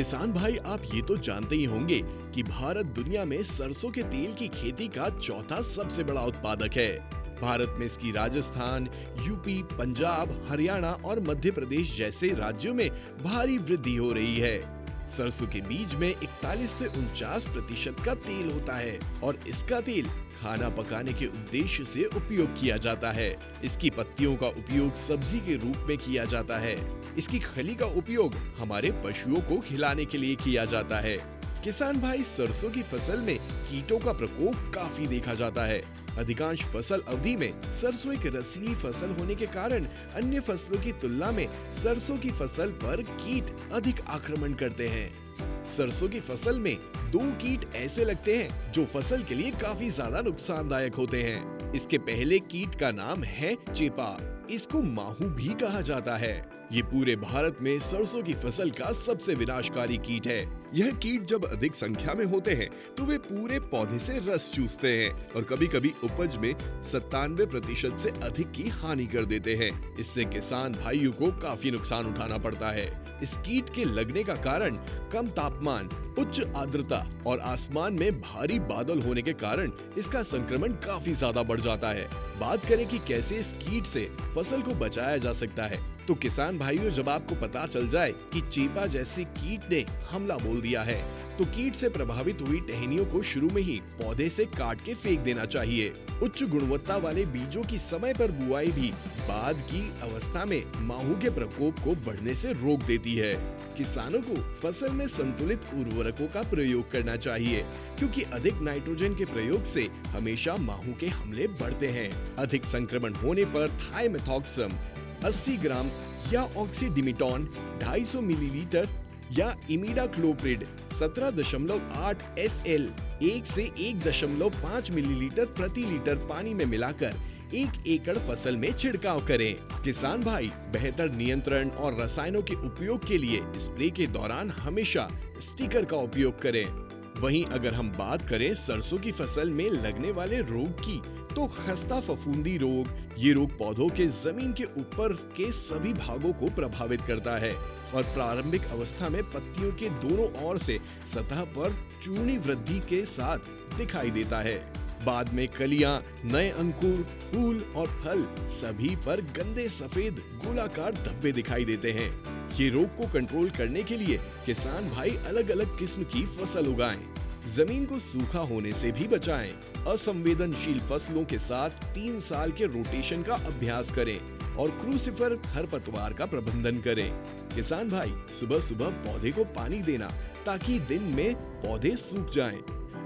किसान भाई, आप ये तो जानते ही होंगे कि भारत दुनिया में सरसों के तेल की खेती का चौथा सबसे बड़ा उत्पादक है। भारत में इसकी राजस्थान, यूपी, पंजाब, हरियाणा और मध्य प्रदेश जैसे राज्यों में भारी वृद्धि हो रही है। सरसों के बीज में 41 से 49% का तेल होता है और इसका तेल खाना पकाने के उद्देश्य से उपयोग किया जाता है। इसकी पत्तियों का उपयोग सब्जी के रूप में किया जाता है। इसकी खली का उपयोग हमारे पशुओं को खिलाने के लिए किया जाता है। किसान भाई, सरसों की फसल में कीटों का प्रकोप काफी देखा जाता है। अधिकांश फसल अवधि में सरसों एक रसीली फसल होने के कारण अन्य फसलों की तुलना में सरसों की फसल पर कीट अधिक आक्रमण करते हैं। सरसों की फसल में दो कीट ऐसे लगते हैं जो फसल के लिए काफी ज्यादा नुकसानदायक होते हैं। इसके पहले कीट का नाम है चेपा। इसको माहू भी कहा जाता है। ये पूरे भारत में सरसों की फसल का सबसे विनाशकारी कीट है। यह कीट जब अधिक संख्या में होते हैं तो वे पूरे पौधे से रस चूसते हैं और कभी कभी उपज में 97% से अधिक की हानि कर देते हैं। इससे किसान भाइयों को काफी नुकसान उठाना पड़ता है। इस कीट के लगने का कारण कम तापमान, उच्च आर्द्रता और आसमान में भारी बादल होने के कारण इसका संक्रमण काफी ज्यादा बढ़ जाता है। बात करें कि कैसे इस कीट से फसल को बचाया जा सकता है, तो किसान भाइयों, जब आपको पता चल जाए कि चेपा जैसे कीट ने हमला बोल दिया है, तो कीट से प्रभावित हुई टहनियों को शुरू में ही पौधे से काट के फेंक देना चाहिए। उच्च गुणवत्ता वाले बीजों की समय पर बुआई भी बाद की अवस्था में माहू के प्रकोप को बढ़ने से रोक देती है। किसानों को फसल में संतुलित उर्वरकों का प्रयोग करना चाहिए, क्योंकि अधिक नाइट्रोजन के प्रयोग से हमेशा माहू के हमले बढ़ते हैं। अधिक संक्रमण होने पर थाइमेथॉक्सम 80 ग्राम या ऑक्सीडिमिटॉन 250 मिलीलीटर या इमिडाक्लोप्रिड 17.8 SL 1 से 1.5 मिलीलीटर प्रति लीटर पानी में मिलाकर 1 एकड़ फसल में छिड़काव करें। किसान भाई, बेहतर नियंत्रण और रसायनों के उपयोग के लिए स्प्रे के दौरान हमेशा स्टिकर का उपयोग करें। वहीं अगर हम बात करें सरसों की फसल में लगने वाले रोग की, तो खस्ता फफूंदी रोग, ये रोग पौधों के जमीन के ऊपर के सभी भागों को प्रभावित करता है और प्रारंभिक अवस्था में पत्तियों के दोनों ओर से सतह पर चूर्णी वृद्धि के साथ दिखाई देता है। बाद में कलियां, नए अंकुर, फूल और फल सभी पर गंदे सफेद गोलाकार धब्बे दिखाई देते हैं। ये रोग को कंट्रोल करने के लिए किसान भाई अलग अलग किस्म की फसल उगाएं, जमीन को सूखा होने से भी बचाएं, असंवेदनशील फसलों के साथ 3 साल के रोटेशन का अभ्यास करें और क्रूसिफर खरपतवार का प्रबंधन करें। किसान भाई, सुबह सुबह पौधे को पानी देना ताकि दिन में पौधे सूख जाएं।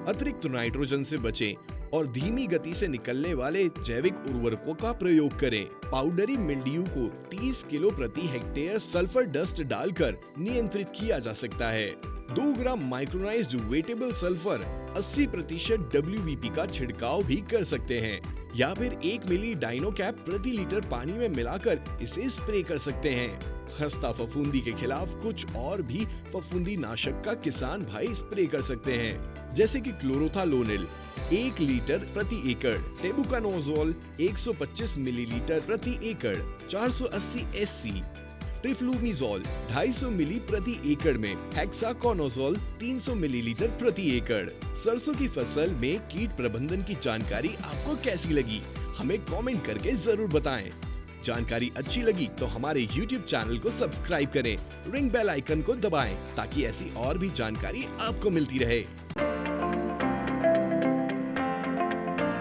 अतिरिक्त नाइट्रोजन से बचें और धीमी गति से निकलने वाले जैविक उर्वरकों का प्रयोग करें। पाउडरी मिल्ड्यू को 30 किलो प्रति हेक्टेयर सल्फर डस्ट डालकर नियंत्रित किया जा सकता है। 2 ग्राम माइक्रोनाइज्ड वेटेबल सल्फर 80% WVP का छिड़काव भी कर सकते हैं या फिर 1 मिली डाइनोकैप प्रति लीटर पानी में मिलाकर इसे स्प्रे कर सकते हैं। खस्ता फफूंदी के खिलाफ कुछ और भी फफूंदी नाशक का किसान भाई स्प्रे कर सकते हैं, जैसे कि क्लोरोथालोनिल 1 लीटर प्रति एकड़, टेबुकानोजोल 125 मिलीलीटर प्रति एकड़, 480 SC, ट्रिफ्लूमिजोल 250 मिली प्रति एकड़ में, हेक्साकोनाजोल 300 मिलीलीटर प्रति एकड़। सरसों की फसल में कीट प्रबंधन की जानकारी आपको कैसी लगी, हमें कमेंट करके जरूर बताएं। जानकारी अच्छी लगी तो हमारे YouTube चैनल को सब्सक्राइब करें, रिंग बेल आइकन को दबाएं ताकि ऐसी और भी जानकारी आपको मिलती रहे।